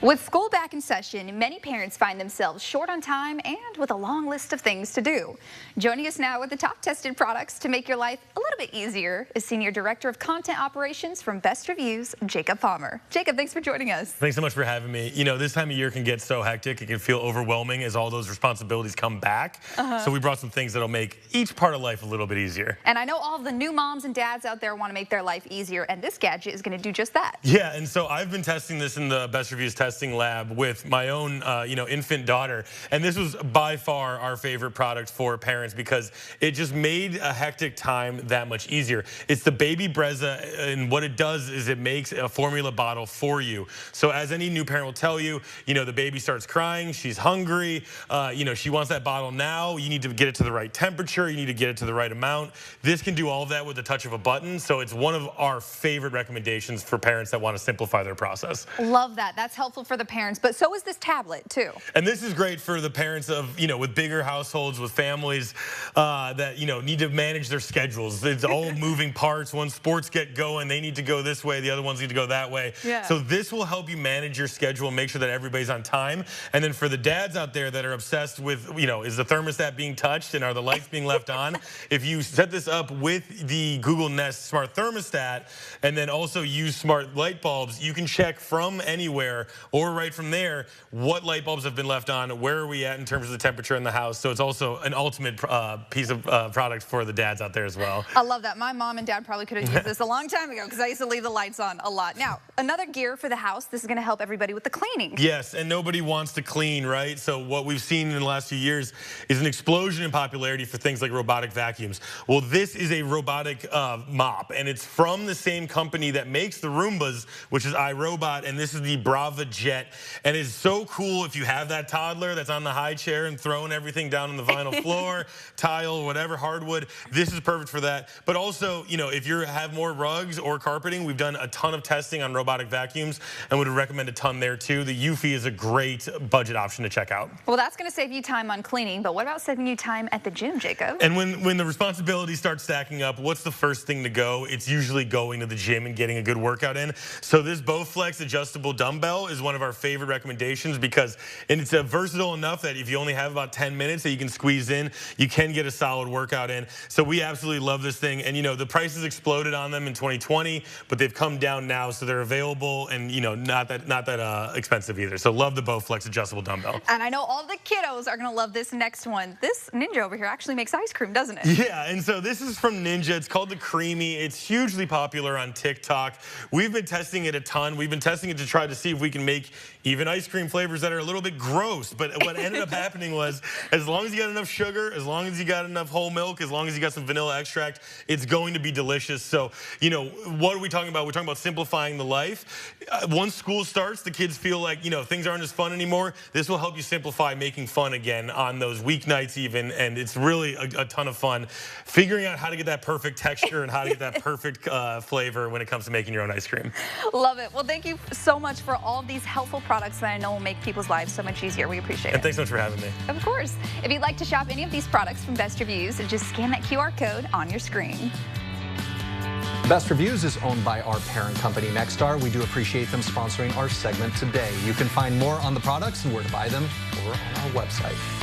With school back in session, many parents find themselves short on time and with a long list of things to do. Joining us now with the top tested products to make your life a little bit easier is Senior Director of Content Operations from Best Reviews, Jacob Palmer. Jacob, thanks for joining us. Thanks so much for having me. You know, this time of year can get so hectic, it can feel overwhelming as all those responsibilities come back. So we brought some things that'll make each part of life a little bit easier. And I know all of the new moms and dads out there want to make their life easier, and this gadget is going to do just that. Yeah, and so I've been testing this in the Best Reviews testing lab with my own, infant daughter, and this was by far our favorite product for parents because it just made a hectic time that much easier. It's the Baby Brezza, and what it does is it makes a formula bottle for you. So as any new parent will tell you, the baby starts crying, she's hungry, she wants that bottle now. You need to get it to the right temperature, you need to get it to the right amount. This can do all of that with the touch of a button, so it's one of our favorite recommendations for parents that want to simplify their process. Love that. That's helpful for the parents, but so is this tablet too. And this is great for the parents of, with bigger households, with families that, need to manage their schedules. It's all moving parts. When sports get going, they need to go this way, the other ones need to go that way. Yeah. So this will help you manage your schedule and make sure that everybody's on time. And then for the dads out there that are obsessed with, is the thermostat being touched and are the lights being left on? If you set this up with the Google Nest Smart Thermostat and then also use smart light bulbs, you can check from anywhere or right from there what light bulbs have been left on, where are we at in terms of the temperature in the house. So it's also an ultimate piece of product for the dads out there as well. I love that. My mom and dad probably could have used this a long time ago because I used to leave the lights on a lot. Now, another gear for the house, this is going to help everybody with the cleaning. Yes, and nobody wants to clean, right? So what we've seen in the last few years is an explosion in popularity for things like robotic vacuums. Well, this is a robotic mop, and it's from the same company that makes the Roombas, which is iRobot, and this is the Brava Jet. And it's so cool if you have that toddler that's on the high chair and throwing everything down on the vinyl floor, tile, whatever, hardwood. This is perfect for that. But also, if you have more rugs or carpeting, we've done a ton of testing on robotic vacuums and would recommend a ton there too. The Eufy is a great budget option to check out. Well, that's going to save you time on cleaning, but what about saving you time at the gym, Jacob? And when the responsibilities start stacking up, what's the first thing to go? It's usually going to the gym and getting a good workout in. So this Bowflex adjustable dumbbell is one of our favorite recommendations because it's versatile enough that if you only have about 10 minutes that you can squeeze in, you can get a solid workout in. So we absolutely love this thing. And the prices exploded on them in 2020, but they've come down now, so they're available and not that expensive either. So love the Bowflex adjustable dumbbell. And I know all the kiddos are going to love this next one. This Ninja over here actually makes ice cream, doesn't it? Yeah, and so this is from Ninja. It's called the Creamy. It's hugely popular on TikTok. We've been testing it a ton. We've been testing it to try to see if we can make even ice cream flavors that are a little bit gross. But what ended up happening was, as long as you got enough sugar, as long as you got enough whole milk, as long as you got some vanilla extract, it's going to be delicious. So, what are we talking about? We're talking about simplifying the life. Once school starts, the kids feel like, things aren't as fun anymore. This will help you simplify making fun again on those weeknights even, and it's really a ton of fun figuring out how to get that perfect texture and how to get that perfect flavor when it comes to making your own ice cream. Love it. Well, thank you so much for all of these helpful products that I know will make people's lives so much easier. We appreciate it. And thanks so much for having me. Of course. If you'd like to shop any of these products from Best Reviews, just scan that QR code on your screen. Best Reviews is owned by our parent company, Nexstar. We do appreciate them sponsoring our segment today. You can find more on the products and where to buy them over on our website.